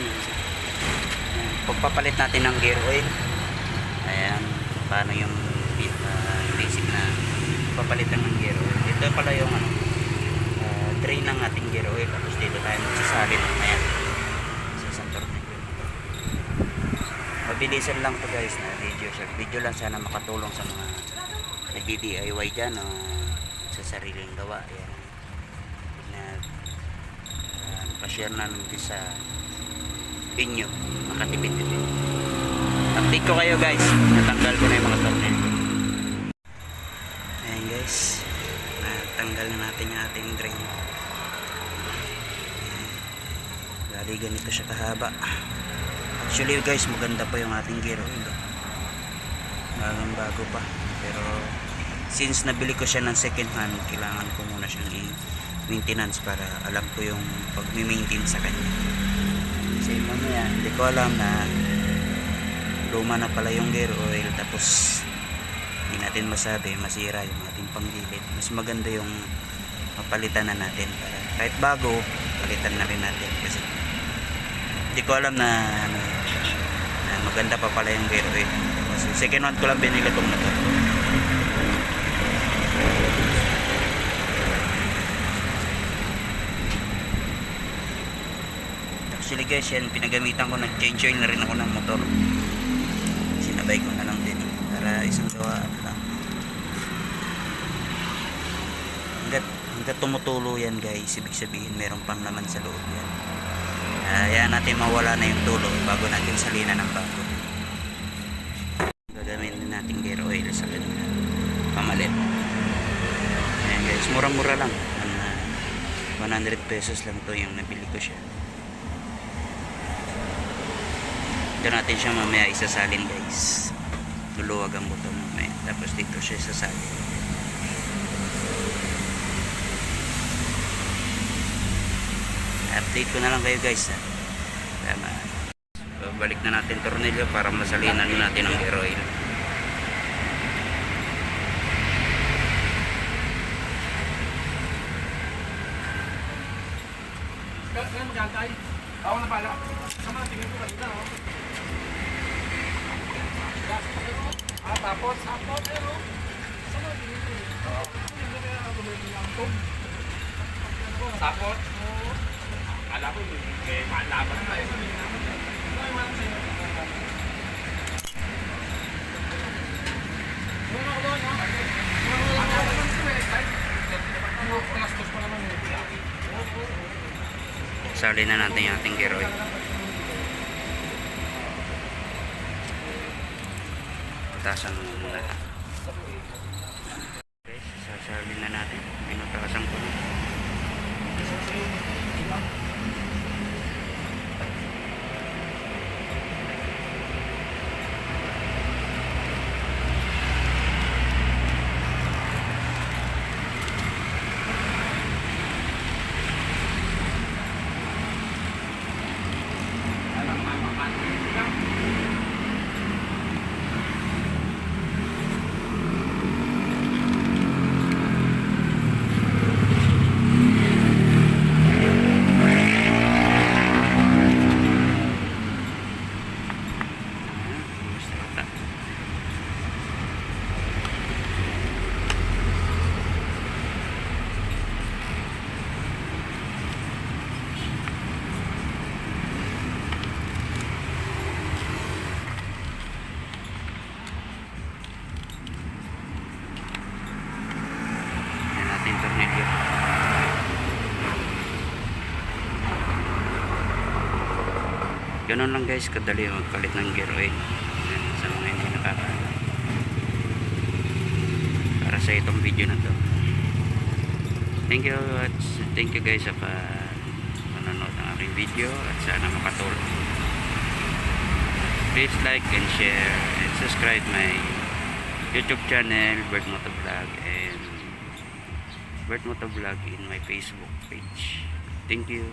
natin. Pagpapalit natin ng gear oil. Ayan, paano yung basic na papalitan ng gear oil. Ito pala yung drain ng ating gear oil. Tapos dito tayo magsasalin. Ayan, sa isang tornilyo. Mabilisan lang to guys na video. Short video lang, sana makatulong sa mga nagdi-DIY dyan o sa sariling gawa. Ayan, pa-share na natin sa inyo, makatipid-tipid. Update ko kayo guys, natanggal ko na yung mga tornilyo. Ayan guys, natanggal na natin yung ating drain. Lali ganito siya kahaba. Actually guys, maganda pa yung ating gear oil. Bagang bago pa, pero since nabili ko siya ng second hand, kailangan ko muna siyang maintenance para alam ko yung pag-maintain sa kanya. Kasi mamaya hindi ko alam na luma na pala yung gear oil, tapos hindi natin masabi, masira yung ating panggilid. Mas maganda yung mapalitan na natin para kahit bago, palitan na rin natin. Kasi hindi ko alam na maganda pa pala yung gear oil. Kasi second one ko lang binili itong motor. Actually guys, yan pinagamitan ko, nag-change oil na rin ako ng motor. Sinabay ko na lang din para isang gawa lang. Hanggat tumutulo yan guys, ibig sabihin meron pang laman sa loob yan. Ayan natin mawala na yung tulo bago natin salinan ng bago. Gagamitin natin gear oil sa kanina pamalit. Ayan guys, mura-mura lang, 100 pesos lang to yung nabili ko siya. Dito natin siya mamaya isasalin guys. Luluwag ang buto mamaya, tapos dito siya isasalin. Update ko na lang kayo guys. Tama. Balik na natin tornilyo para masalinan natin ang gear oil. Kaya magantay. Ako na pala. Sama, tingin ko kanina. Tapos? Tapos, pero. Sama, tingin ko. Tapos? Alam ko, malaban na tayo. Sali na natin yung ating gear oil. Patasan mo muna. Okay, sasali na natin. Pinutasan ko na. Tornilyo. Ganun lang guys, kadali magpalit ng gear oil. Sa mga hindi nakakaalam. Para sa itong video na to. Thank you guys sa panonood ng aking video at sana makatulong. Please like and share and subscribe my YouTube channel, Bert Motovlog, and Bert Motovlog in my Facebook page. Thank you.